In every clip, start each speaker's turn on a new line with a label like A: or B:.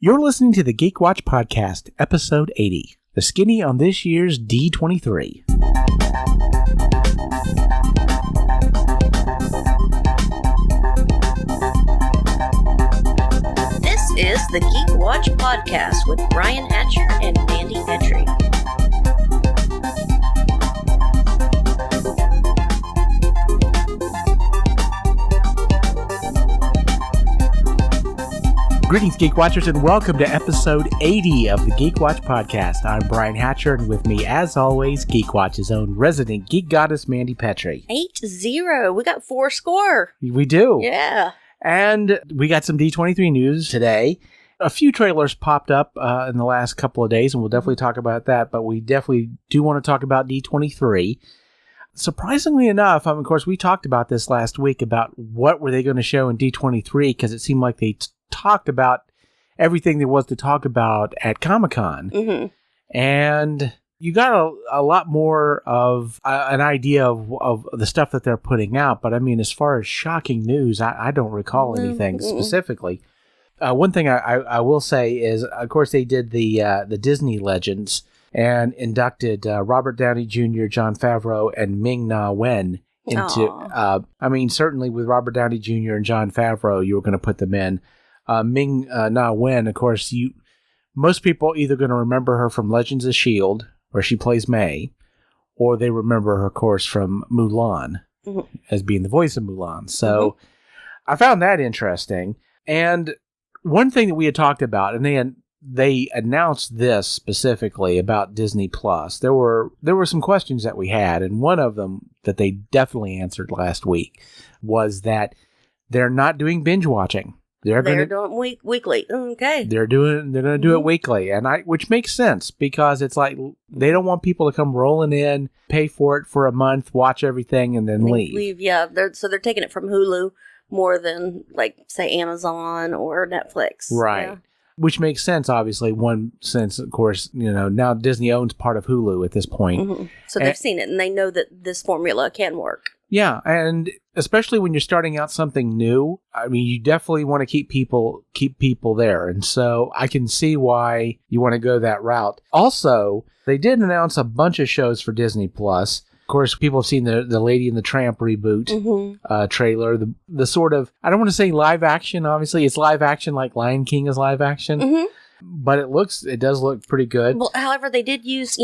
A: You're listening to the Geek Watch Podcast, Episode 80, the skinny on this year's D23.
B: This is the Geek Watch Podcast with Brian Hatcher and Mandy Petrie.
A: Greetings, Geek Watchers, and welcome to Episode 80 of the Geek Watch Podcast. I'm Brian Hatcher, and with me, as always, Geek Watch's own resident geek goddess, Mandy Petrie.
B: 8-0. We got 4 score.
A: We do.
B: Yeah.
A: And we got some D23 news today. A few trailers popped up in the last couple of days, and we'll definitely talk about that, but we definitely do want to talk about D23. Surprisingly enough, of course, we talked about this last week about what were they going to show in D23, because it seemed like they talked about everything there was to talk about at Comic-Con.
B: Mm-hmm.
A: And you got a lot more of an idea of the stuff that they're putting out. But I mean, as far as shocking news, I don't recall anything specifically. One thing I will say is, of course, they did the Disney Legends and inducted Robert Downey Jr., Jon Favreau, and Ming-Na Wen into... I mean, certainly with Robert Downey Jr. and Jon Favreau, you were going to put them in. Ming-Na Wen, of course, most people either going to remember her from Legends of S.H.I.E.L.D., where she plays May, or they remember her, of course, from Mulan, as being the voice of Mulan. So I found that interesting. And one thing that we had talked about, and they announced this specifically about Disney Plus. There were some questions that we had, and one of them that they definitely answered last week was that they're not doing binge watching. They're
B: doing weekly. Okay.
A: They're going to do it weekly, which makes sense, because it's like they don't want people to come rolling in, pay for it for a month, watch everything, and then leave.
B: Yeah. They're taking it from Hulu more than, like, say, Amazon or Netflix.
A: Right.
B: Yeah.
A: Which makes sense, obviously. One sense, of course, now Disney owns part of Hulu at this point.
B: Mm-hmm. So they've seen it, and they know that this formula can work.
A: Yeah, and especially when you're starting out something new, I mean, you definitely want to keep people there. And so I can see why you want to go that route. Also, they did announce a bunch of shows for Disney Plus. Of course, people have seen the Lady and the Tramp reboot trailer. The sort of, I don't want to say live action, obviously. It's live action like Lion King is live action. But it does look pretty good.
B: Well, however, they did use,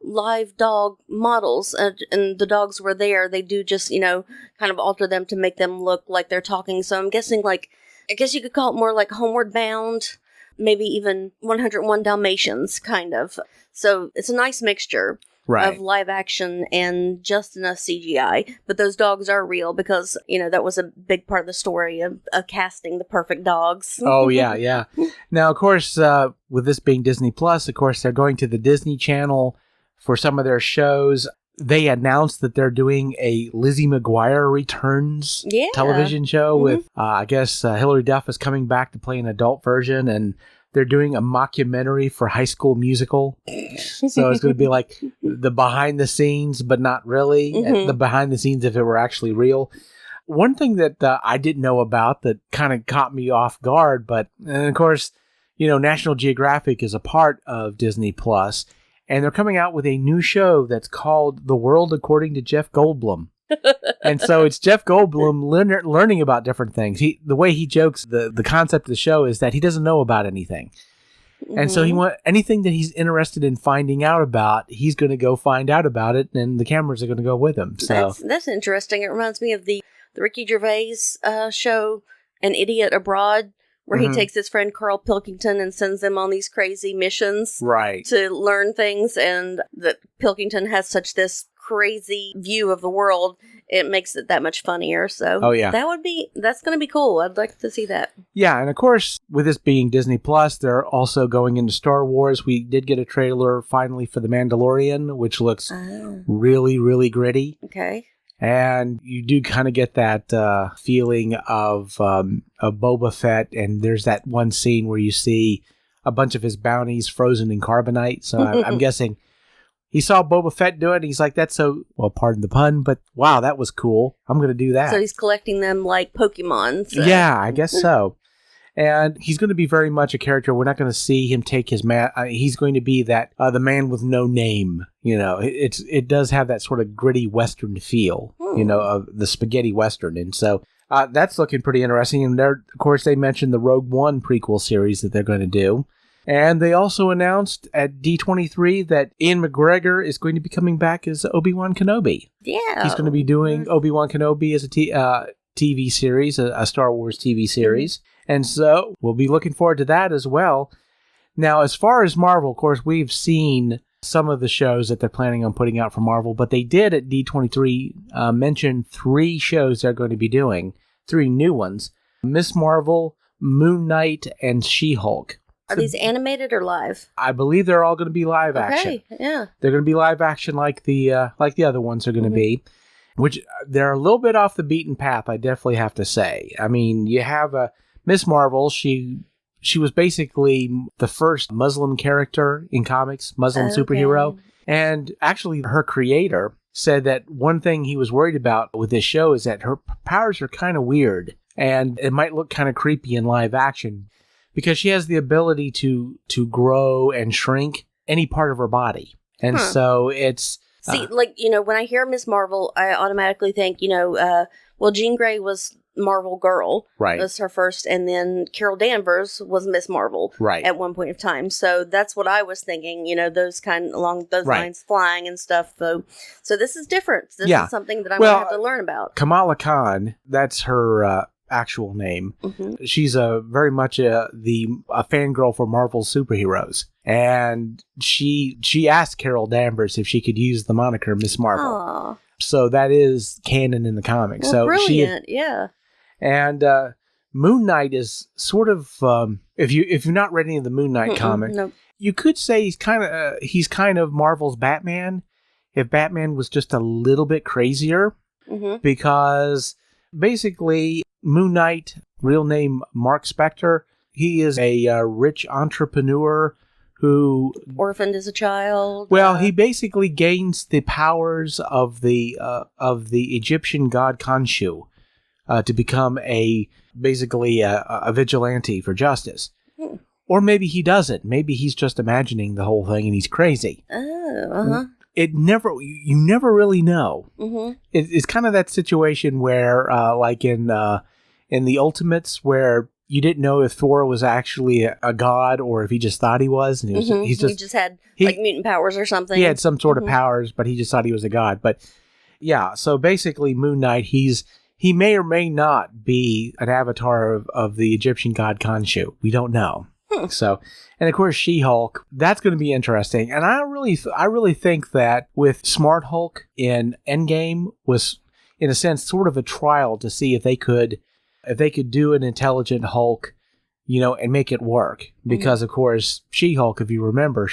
B: live dog models, and the dogs were there. They do just, kind of alter them to make them look like they're talking. So I'm guessing, I guess you could call it more like Homeward Bound, maybe even 101 Dalmatians, kind of. So it's a nice mixture.
A: Right.
B: Of live action and just enough CGI. But those dogs are real because, that was a big part of the story of casting the perfect dogs.
A: Oh, yeah. Now, of course, with this being Disney Plus, of course, they're going to the Disney Channel for some of their shows. They announced that they're doing a Lizzie McGuire Returns television show with, I guess, Hilary Duff is coming back to play an adult version, and they're doing a mockumentary for High School Musical. So it's going to be like the behind the scenes, but not really. The behind the scenes if it were actually real. One thing that I didn't know about that kind of caught me off guard, and of course, National Geographic is a part of Disney Plus, and they're coming out with a new show that's called The World According to Jeff Goldblum. And so it's Jeff Goldblum learning about different things. The way he jokes, the concept of the show is that he doesn't know about anything. And so anything that he's interested in finding out about, he's going to go find out about it, and the cameras are going to go with him. So
B: that's interesting. It reminds me of the Ricky Gervais show, An Idiot Abroad, where he takes his friend Carl Pilkington and sends them on these crazy missions to learn things, and that Pilkington has such this crazy view of the world, it makes it that much funnier. So that's going to be cool. I'd like to see that. Yeah,
A: and of course, with this being Disney Plus, they're also going into Star Wars. We did get a trailer finally for The Mandalorian, which looks really, really gritty.
B: Okay.
A: And you do kind of get that feeling of Boba Fett, and there's that one scene where you see a bunch of his bounties frozen in carbonite. So I'm guessing he saw Boba Fett do it, and he's like, that's so, well, pardon the pun, but wow, that was cool. I'm going to do that.
B: So he's collecting them like Pokemon. So.
A: Yeah, I guess so. And he's going to be very much a character. We're not going to see him take his he's going to be that the man with no name. You know, it does have that sort of gritty Western feel. You know, of the spaghetti Western, and so that's looking pretty interesting. And there, of course, they mentioned the Rogue One prequel series that they're going to do. And they also announced at D23 that Ian McGregor is going to be coming back as Obi-Wan Kenobi.
B: Yeah.
A: He's going to be doing Obi-Wan Kenobi as a TV series, a Star Wars TV series. And so we'll be looking forward to that as well. Now, as far as Marvel, of course, we've seen some of the shows that they're planning on putting out for Marvel, but they did at D23 mention 3 shows they're going to be doing, 3 new ones. Miss Marvel, Moon Knight, and She-Hulk.
B: Are these animated or live?
A: I believe they're all going to be live action.
B: Okay, yeah. They're
A: going to be live action like the other ones are going to be, which they're a little bit off the beaten path, I definitely have to say. I mean, you have Miss Marvel. She was basically the first Muslim character in comics, Muslim superhero. And actually, her creator said that one thing he was worried about with this show is that her powers are kind of weird, and it might look kind of creepy in live action. Because she has the ability to grow and shrink any part of her body. And so it's...
B: See, when I hear Miss Marvel, I automatically think, Jean Grey was Marvel Girl.
A: Right.
B: Was her first, and then Carol Danvers was Miss Marvel.
A: Right.
B: At one point of time. So that's what I was thinking, those along those lines, flying and stuff. So this is different. This is something that I'm going to have to learn about.
A: Kamala Khan, that's her... actual name. She's very much a fangirl for Marvel superheroes, and she asked Carol Danvers if she could use the moniker Miss Marvel.
B: Aww.
A: So that is canon in the comics.
B: Well, so brilliant, yeah.
A: And Moon Knight is sort of if you've not read any of the Moon Knight comic,
B: nope.
A: You could say he's kind of Marvel's Batman if Batman was just a little bit crazier, because basically. Moon Knight, real name Mark Spector. He is a rich entrepreneur who...
B: Orphaned as a child.
A: Well, he basically gains the powers of the Egyptian god Khonshu to become basically a vigilante for justice. Or maybe he doesn't. Maybe he's just imagining the whole thing and he's crazy.
B: Oh,
A: You never really know. It's kind of that situation where, like in the Ultimates, where you didn't know if Thor was actually a god or if he just thought he was, and he
B: just had mutant powers or something.
A: He had some sort of powers, but he just thought he was a god. But yeah, so basically, Moon Knight, he may or may not be an avatar of the Egyptian god Khonshu. We don't know. So, and of course, She-Hulk, that's going to be interesting. And I really think that with Smart Hulk in Endgame was, in a sense, sort of a trial to see if they could do an intelligent Hulk, and make it work. Because, of course, She-Hulk, if you remember,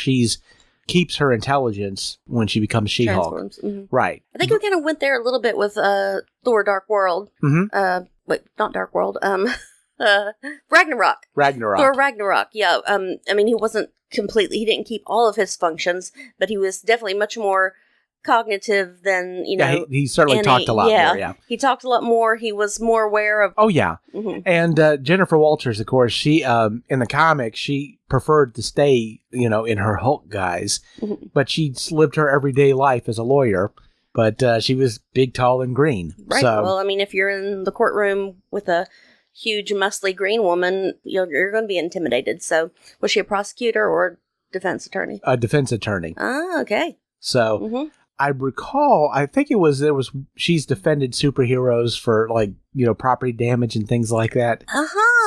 A: keeps her intelligence when she becomes She-Hulk. Right.
B: I think we kind of went there a little bit with Thor Dark World. Wait, not Dark World. Ragnarok. Thor Ragnarok, yeah. I mean, he didn't keep all of his functions, but he was definitely much more cognitive than,
A: Yeah, he certainly talked a lot more, yeah.
B: He talked a lot more. He was more aware of...
A: Oh, yeah. And Jennifer Walters, of course, she, in the comics, she preferred to stay, in her Hulk guise, but she lived her everyday life as a lawyer, but she was big, tall, and green.
B: Right,
A: so,
B: well, I mean, if you're in the courtroom with a huge, muscly green woman, you're going to be intimidated. So, was she a prosecutor or a defense attorney?
A: A defense attorney.
B: Ah, okay.
A: So, I recall, I think she's defended superheroes for property damage and things like that.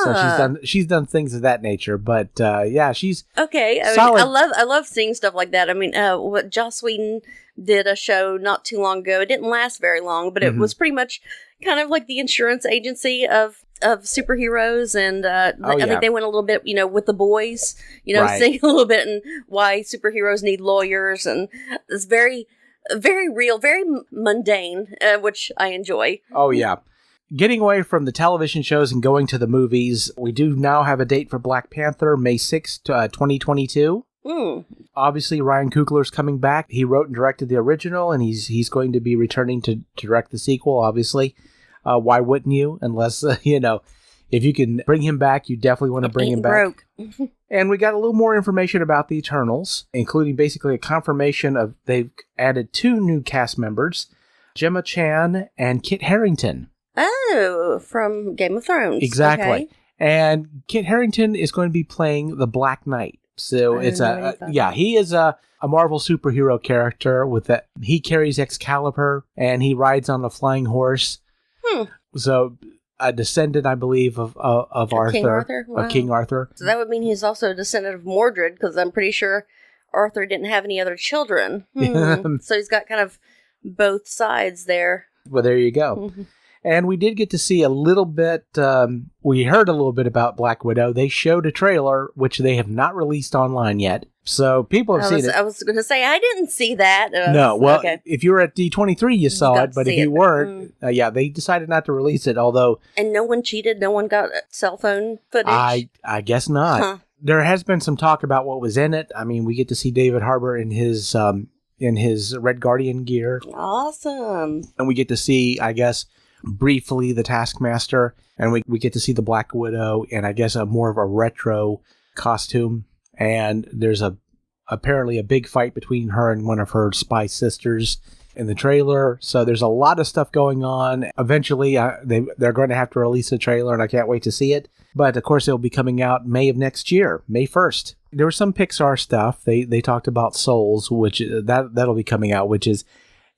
A: So she's done things of that nature. But yeah, she's
B: okay. I love seeing stuff like that. I mean, what Joss Whedon did a show not too long ago. It didn't last very long, but it was pretty much kind of like the insurance agency of superheroes, and I think they went a little bit, with the boys, saying a little bit and why superheroes need lawyers, and it's very, very real, very mundane, which I enjoy.
A: Oh yeah. Getting away from the television shows and going to the movies, we do now have a date for Black Panther, May 6th, 2022. Obviously, Ryan Coogler's coming back. He wrote and directed the original, and he's going to be returning to direct the sequel, obviously. Why wouldn't you? Unless, if you can bring him back, you definitely want to bring him back. And we got a little more information about the Eternals, including basically a confirmation of they've added 2 new cast members, Gemma Chan and Kit Harington.
B: Oh, from Game of Thrones.
A: Exactly.
B: Okay.
A: And Kit Harington is going to be playing the Black Knight. So he is a Marvel superhero character with that. He carries Excalibur and he rides on a flying horse. So a descendant, I believe, of Arthur.
B: King Arthur? Wow.
A: Of King Arthur.
B: So that would mean he's also a descendant of Mordred, because I'm pretty sure Arthur didn't have any other children. So he's got kind of both sides there.
A: Well, there you go. And we did get to see a little bit, we heard a little bit about Black Widow. They showed a trailer, which they have not released online yet. So people have seen it.
B: I was going to say, I didn't see that.
A: If you were at D23, you saw it. But if you weren't, they decided not to release it, although... And
B: no one cheated? No one got cell phone footage?
A: I guess not. Huh. There has been some talk about what was in it. I mean, we get to see David Harbour in his Red Guardian gear.
B: Awesome.
A: And we get to see, I guess... briefly the Taskmaster, and we get to see the Black Widow in, I guess, more of a retro costume, and there's apparently a big fight between her and one of her spy sisters in the trailer. So there's a lot of stuff going on. Eventually they're going to have to release a trailer, and I can't wait to see it. But of course it'll be coming out May of next year, May 1st. There was some Pixar stuff. They talked about Souls, which that'll be coming out, which is,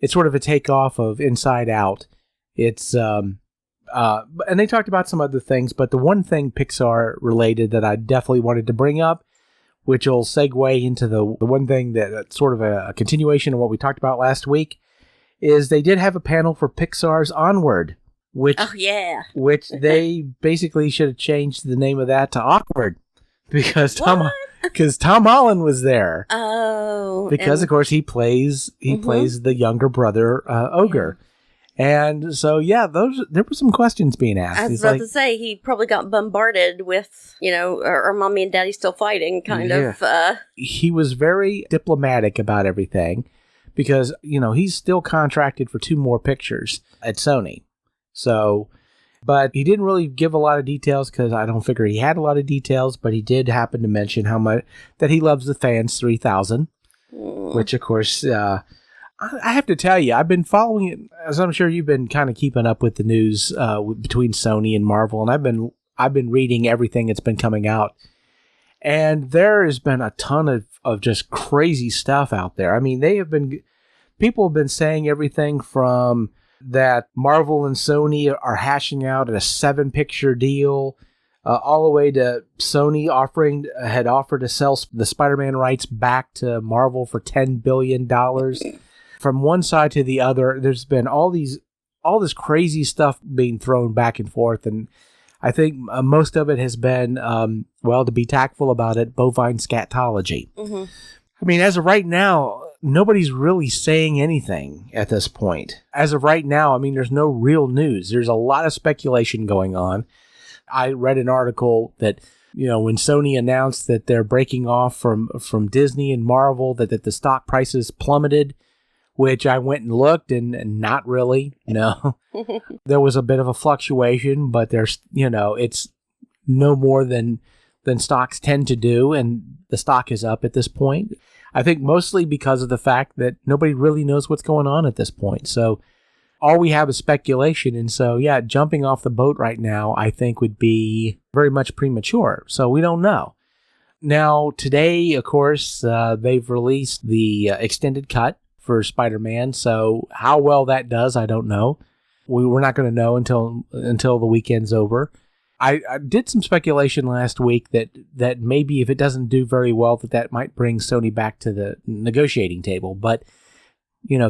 A: it's sort of a takeoff of Inside Out. It's, and they talked about some other things, but the one thing Pixar related that I definitely wanted to bring up, which will segue into the one thing that's sort of a continuation of what we talked about last week, is they did have a panel for Pixar's Onward, which they basically should have changed the name of that to Awkward, because Tom Holland was there.
B: Oh,
A: because of course he plays the younger brother Ogre. Yeah. And so, there were some questions being asked.
B: I was about to say, he probably got bombarded with, are mommy and daddy still fighting, kind of.
A: He was very diplomatic about everything because, he's still contracted for 2 more pictures at Sony. So, but he didn't really give a lot of details because I don't figure he had a lot of details, but he did happen to mention how much that he loves the Fans 3000, which, of course... I have to tell you, I've been following it, as I'm sure you've been kind of keeping up with the news between Sony and Marvel, and I've been reading everything that's been coming out, and there has been a ton of just crazy stuff out there. I mean, people have been saying everything from that Marvel and Sony are hashing out a 7-picture deal, all the way to Sony had offered to sell the Spider-Man rights back to Marvel for $10 billion. From one side to the other, there's been all this crazy stuff being thrown back and forth, and I think most of it has been, to be tactful about it, bovine scatology. Mm-hmm. I mean, as of right now, nobody's really saying anything at this point. As of right now, I mean, there's no real news. There's a lot of speculation going on. I read an article that, when Sony announced that they're breaking off from Disney and Marvel, that the stock prices plummeted, which I went and looked, and not really, There was a bit of a fluctuation, but there's, it's no more than stocks tend to do, and the stock is up at this point. I think mostly because of the fact that nobody really knows what's going on at this point. So all we have is speculation, and so, jumping off the boat right now, I think would be very much premature. So we don't know. Now, today, of course, they've released the extended cut for Spider-Man, so how well that does, I don't know. We're not going to know until the weekend's over. I did some speculation last week that maybe if it doesn't do very well, that might bring Sony back to the negotiating table. But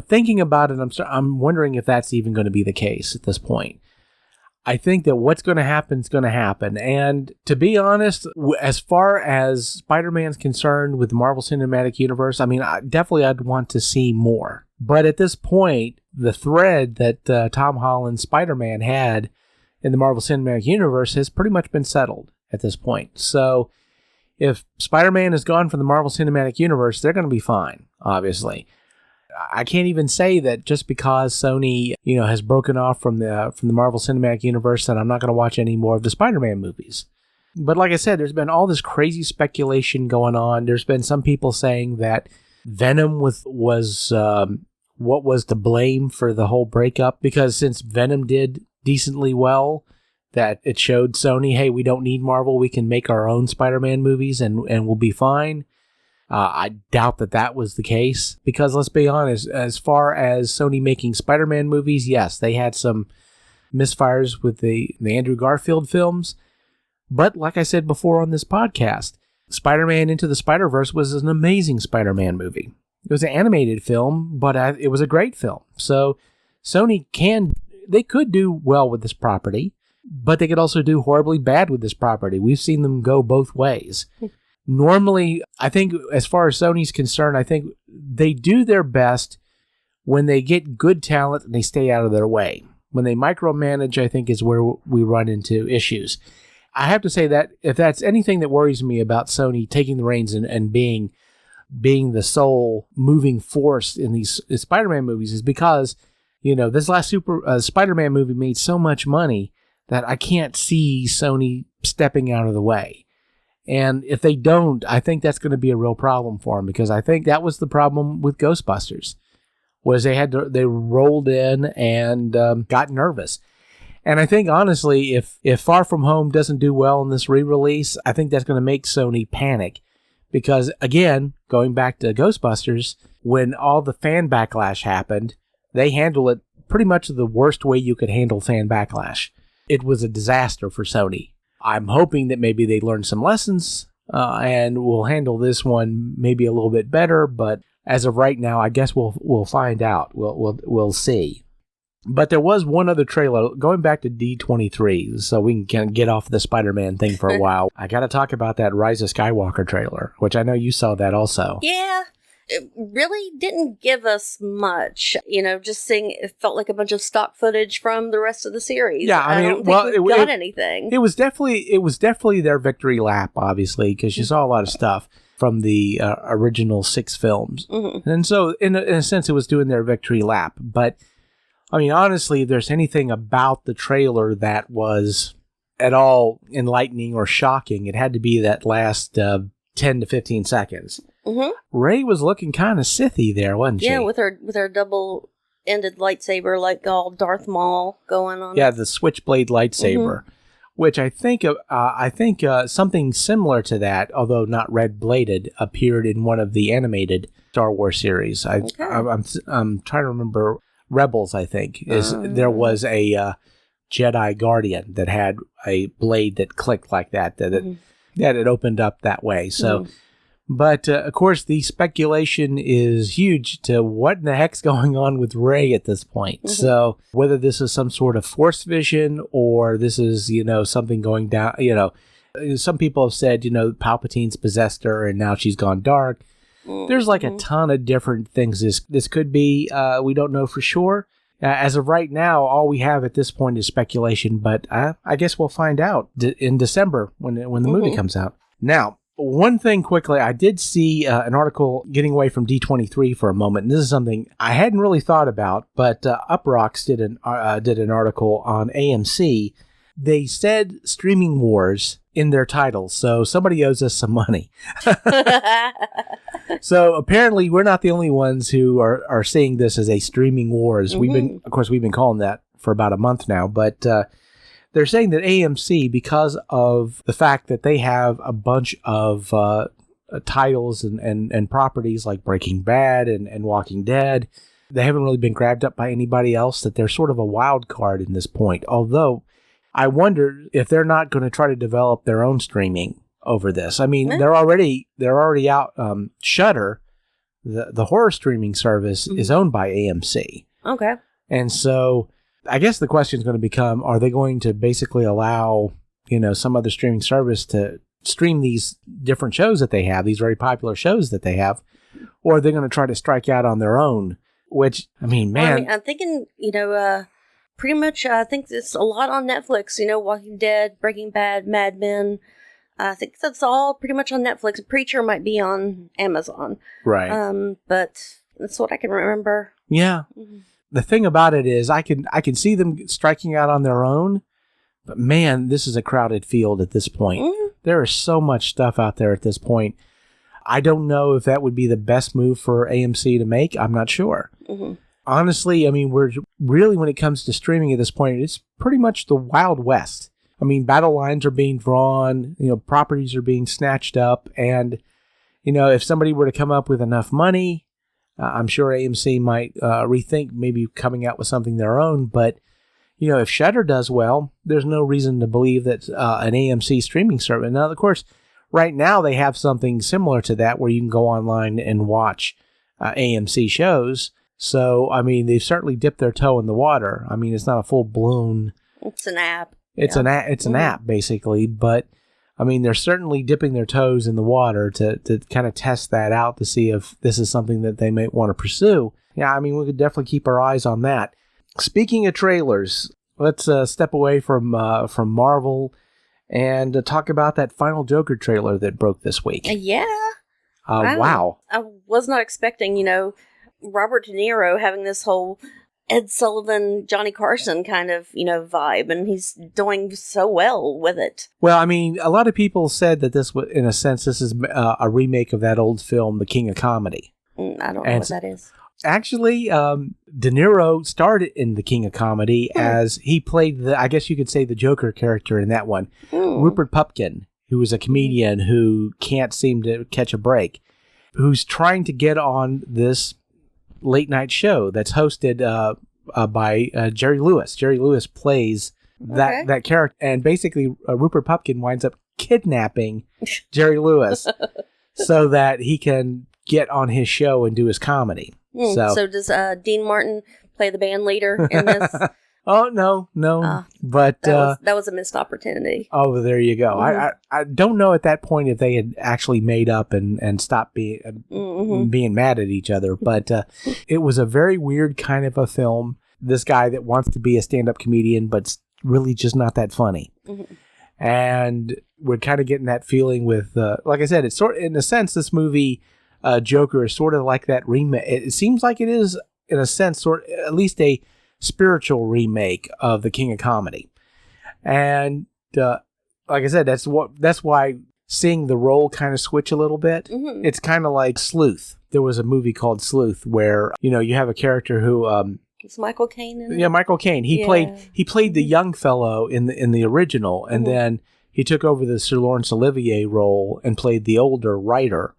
A: thinking about it, I'm wondering if that's even going to be the case at this point. I think that what's going to happen is going to happen. And to be honest, as far as Spider-Man's concerned with the Marvel Cinematic Universe, I mean, I'd want to see more. But at this point, the thread that Tom Holland's Spider-Man had in the Marvel Cinematic Universe has pretty much been settled at this point. So if Spider-Man is gone from the Marvel Cinematic Universe, they're going to be fine, obviously. I can't even say that just because Sony, has broken off from the Marvel Cinematic Universe that I'm not going to watch any more of the Spider-Man movies. But like I said, there's been all this crazy speculation going on. There's been some people saying that Venom was what was to blame for the whole breakup, because since Venom did decently well, that it showed Sony, hey, we don't need Marvel. We can make our own Spider-Man movies and we'll be fine. I doubt that was the case, because let's be honest, as far as Sony making Spider-Man movies, yes, they had some misfires with the Andrew Garfield films. But like I said before on this podcast, Spider-Man Into the Spider-Verse was an amazing Spider-Man movie. It was an animated film, but it was a great film. So Sony they could do well with this property, but they could also do horribly bad with this property. We've seen them go both ways. Normally, I think as far as Sony's concerned, I think they do their best when they get good talent and they stay out of their way. When they micromanage, I think is where we run into issues. I have to say that if that's anything that worries me about Sony taking the reins and being the sole moving force in these Spider-Man movies, is because, this last Spider-Man movie made so much money that I can't see Sony stepping out of the way. And if they don't, I think that's going to be a real problem for them, because I think that was the problem with Ghostbusters, was they rolled in and got nervous. And I think, honestly, if Far From Home doesn't do well in this re-release, I think that's going to make Sony panic. Because, again, going back to Ghostbusters, when all the fan backlash happened, they handled it pretty much the worst way you could handle fan backlash. It was a disaster for Sony. I'm hoping that maybe they learned some lessons and will handle this one maybe a little bit better. But as of right now, I guess we'll find out. We'll see. But there was one other trailer, going back to D23, so we can get off the Spider-Man thing for a while. I got to talk about that Rise of Skywalker trailer, which I know you saw that also.
B: Yeah, it really didn't give us much. Just seeing, it felt like a bunch of stock footage from the rest of the series.
A: Yeah, I
B: don't think we got anything.
A: It was definitely their victory lap, obviously, because you saw a lot of stuff from the original 6 films. Mm-hmm. And so, in a sense, it was doing their victory lap. But I mean, honestly, if there's anything about the trailer that was at all enlightening or shocking, it had to be that last 10 to 15 seconds. Mm-hmm. Rey was looking kind of Sithy there, wasn't she?
B: Yeah, with her double-ended lightsaber, like all Darth Maul going on.
A: Yeah, the switchblade lightsaber, which I think something similar to that, although not red-bladed, appeared in one of the animated Star Wars series. I'm trying to remember. Rebels, I think, there was a Jedi Guardian that had a blade that clicked like that it opened up that way. So, but of course, the speculation is huge to what in the heck's going on with Rey at this point. Mm-hmm. So, whether this is some sort of Force vision or this is something going down. Some people have said Palpatine's possessed her and now she's gone dark. There's like a ton of different things this could be. We don't know for sure. As of right now, all we have at this point is speculation, but I guess we'll find out in December when the movie comes out. Now, one thing quickly, I did see an article getting away from D23 for a moment, and this is something I hadn't really thought about, but Uproxx did an article on AMC. They said streaming wars in their titles, so somebody owes us some money. So apparently we're not the only ones who are seeing this as a streaming wars. Mm-hmm. We've been calling that for about a month now, but they're saying that AMC, because of the fact that they have a bunch of titles and properties like Breaking Bad and Walking Dead, they haven't really been grabbed up by anybody else, that they're sort of a wild card in this point. Although I wonder if they're not going to try to develop their own streaming over this. I mean, they're already out. Shudder, the horror streaming service, is owned by AMC. Okay. And so I guess the question is going to become, are they going to basically allow, some other streaming service to stream these different shows that they have, these very popular shows that they have, or are they going to try to strike out on their own? Which, I mean, man.
B: I'm thinking, pretty much, I think it's a lot on Netflix, Walking Dead, Breaking Bad, Mad Men. I think that's all pretty much on Netflix. Preacher might be on Amazon.
A: Right.
B: But That's what I can remember.
A: Yeah. Mm-hmm. The thing about it is I can see them striking out on their own, but man, this is a crowded field at this point. Mm-hmm. There is so much stuff out there at this point. I don't know if that would be the best move for AMC to make. I'm not sure. Mm-hmm. Honestly, I mean, we're really, when it comes to streaming at this point, it's pretty much the Wild West. I mean, battle lines are being drawn, properties are being snatched up, and, if somebody were to come up with enough money, I'm sure AMC might rethink maybe coming out with something their own, but, if Shudder does well, there's no reason to believe that an AMC streaming service. Now, of course, right now they have something similar to that where you can go online and watch AMC shows. So, I mean, they've certainly dipped their toe in the water. I mean, it's not a full-blown...
B: It's an app.
A: It's an app, basically. But, I mean, they're certainly dipping their toes in the water to kind of test that out to see if this is something that they might want to pursue. Yeah, I mean, we could definitely keep our eyes on that. Speaking of trailers, let's step away from Marvel and talk about that final Joker trailer that broke this week.
B: Yeah.
A: Wow.
B: I was not expecting, Robert De Niro having this whole Ed Sullivan, Johnny Carson kind of, vibe, and he's doing so well with it.
A: Well, I mean, a lot of people said that this was, in a sense, this is a remake of that old film, The King of Comedy.
B: I don't know what that is.
A: Actually, De Niro started in The King of Comedy as he played I guess you could say the Joker character in that one. Rupert Pupkin, who is a comedian who can't seem to catch a break, who's trying to get on this late night show that's hosted by Jerry Lewis. Jerry Lewis plays that character, and basically Rupert Pupkin winds up kidnapping Jerry Lewis so that he can get on his show and do his comedy.
B: So does Dean Martin play the band leader in this?
A: Oh, no. But
B: that was a missed opportunity.
A: Oh, there you go. Mm-hmm. I don't know at that point if they had actually made up and stopped being mad at each other. But it was a very weird kind of a film. This guy that wants to be a stand-up comedian, but really just not that funny. Mm-hmm. And we're kind of getting that feeling with, like I said, it's sort of, in a sense, this movie, Joker, is sort of like that remake. It seems like it is, in a sense, at least a spiritual remake of The King of Comedy. And like I said, that's why seeing the role kind of switch a little bit. Mm-hmm. It's kind of like Sleuth. There was a movie called Sleuth where, you have a character who
B: it's Michael Caine in it?
A: Yeah, Michael Caine. He played the young fellow in the original, and then he took over the Sir Laurence Olivier role and played the older writer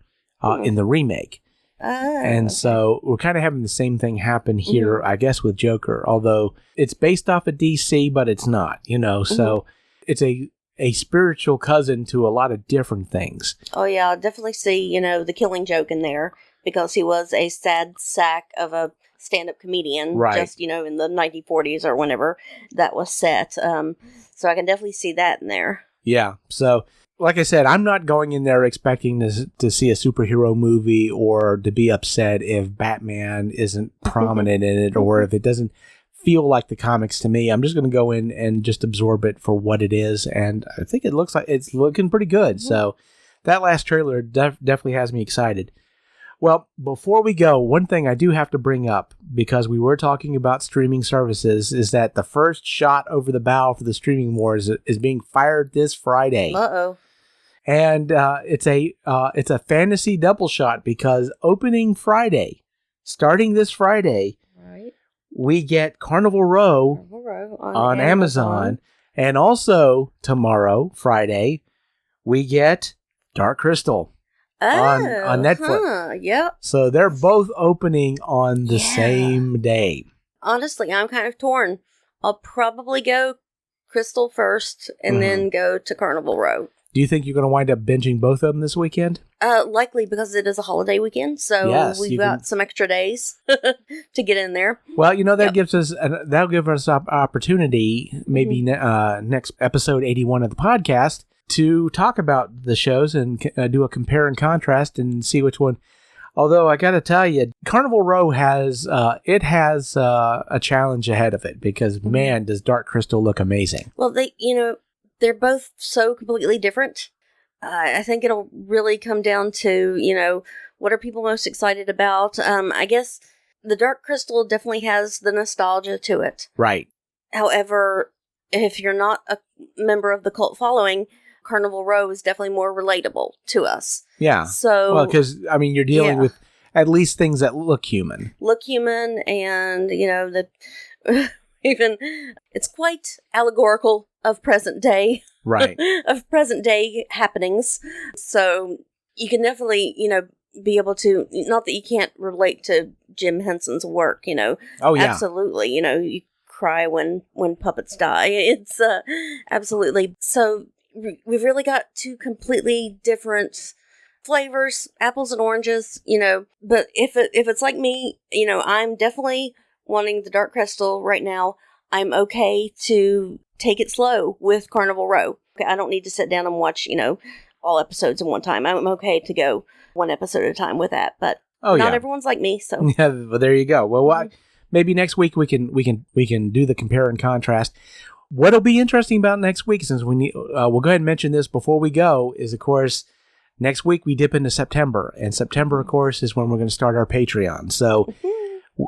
A: in the remake. And so we're kind of having the same thing happen here, I guess, with Joker, although it's based off of DC, but it's not, so it's a spiritual cousin to a lot of different things.
B: Oh, yeah, I definitely see, the Killing Joke in there because he was a sad sack of a stand-up comedian, right? Just, in the 1940s or whenever that was set. So I can definitely see that in there. Yeah,
A: so... Like I said, I'm not going in there expecting to see a superhero movie or to be upset if Batman isn't prominent in it or if it doesn't feel like the comics to me. I'm just going to go in and just absorb it for what it is, and I think it looks like it's looking pretty good. Mm-hmm. So that last trailer definitely has me excited. Well, before we go, one thing I do have to bring up, because we were talking about streaming services, is that the first shot over the bow for the streaming wars is being fired this Friday.
B: Uh-oh.
A: And it's a fantasy double shot because opening Friday, starting this Friday, right, we get Carnival Row on Amazon. And also tomorrow, Friday, we get Dark Crystal on Netflix.
B: Yep.
A: So they're both opening on the same day.
B: Honestly, I'm kind of torn. I'll probably go Crystal first and then go to Carnival Row.
A: Do you think you're going to wind up binging both of them this weekend?
B: Likely, because it is a holiday weekend, so we've got some extra days to get in there.
A: Well, that gives us that'll give us an opportunity, maybe next episode 81 of the podcast, to talk about the shows and do a compare and contrast and see which one. Although I got to tell you, Carnival Row has a challenge ahead of it because man, does Dark Crystal look amazing.
B: Well, they're both so completely different. I think it'll really come down to, what are people most excited about? I guess the Dark Crystal definitely has the nostalgia to it.
A: Right.
B: However, if you're not a member of the cult following, Carnival Row is definitely more relatable to us.
A: Yeah.
B: So,
A: well, because, I mean, you're dealing with at least things that look human. And,
B: even it's quite allegorical of present day.
A: Right.
B: Of present day happenings. So you can definitely, be able to, not that you can't relate to Jim Henson's work,
A: Oh, yeah.
B: Absolutely. You cry when puppets die. It's absolutely. So we've really got two completely different flavors, apples and oranges, but if it's like me, I'm definitely wanting the Dark Crystal right now. I'm okay to take it slow with Carnival Row. Okay, I don't need to sit down and watch, all episodes in one time. I'm okay to go one episode at a time with that, but not everyone's like me, so.
A: Yeah, well, there you go. Well, maybe next week we can do the compare and contrast. What'll be interesting about next week, since we'll go ahead and mention this before we go, is of course next week we dip into September, and September, of course, is when we're going to start our Patreon. So,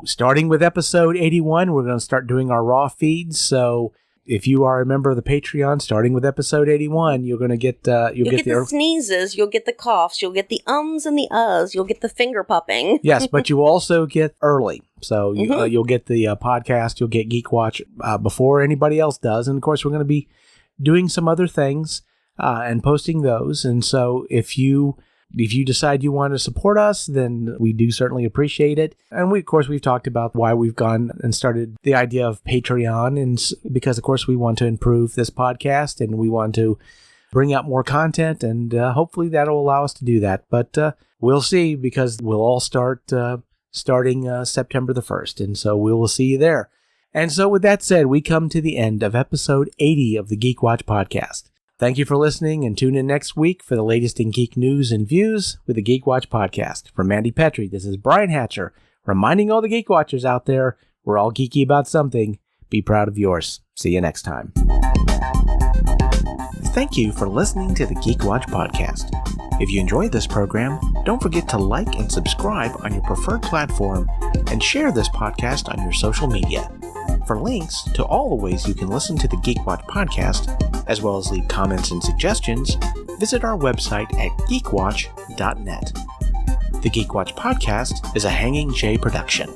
A: starting with episode 81, we're going to start doing our raw feeds. So, if you are a member of the Patreon, starting with episode 81, you're going to get you'll get
B: the sneezes, you'll get the coughs, you'll get the ums and the uhs, you'll get the finger popping.
A: Yes, but you also get early. So you'll get the podcast, you'll get Geek Watch before anybody else does. And of course, we're going to be doing some other things and posting those. And so if you decide you want to support us, then we do certainly appreciate it. And we've talked about why we've gone and started the idea of Patreon, and because of course we want to improve this podcast and we want to bring out more content, and hopefully that'll allow us to do that. But we'll see, because we'll all starting September the 1st. And so we will see you there. And so with that said, we come to the end of episode 80 of the Geek Watch podcast. Thank you for listening, and tune in next week for the latest in geek news and views with the Geek Watch podcast. From Mandy Petrie, this is Brian Hatcher, reminding all the Geek Watchers out there, we're all geeky about something. Be proud of yours. See you next time. Thank you for listening to the Geek Watch podcast. If you enjoyed this program, don't forget to like and subscribe on your preferred platform, and share this podcast on your social media. For links to all the ways you can listen to the Geek Watch podcast, as well as leave comments and suggestions, visit our website at geekwatch.net. The Geek Watch podcast is a Hanging J production.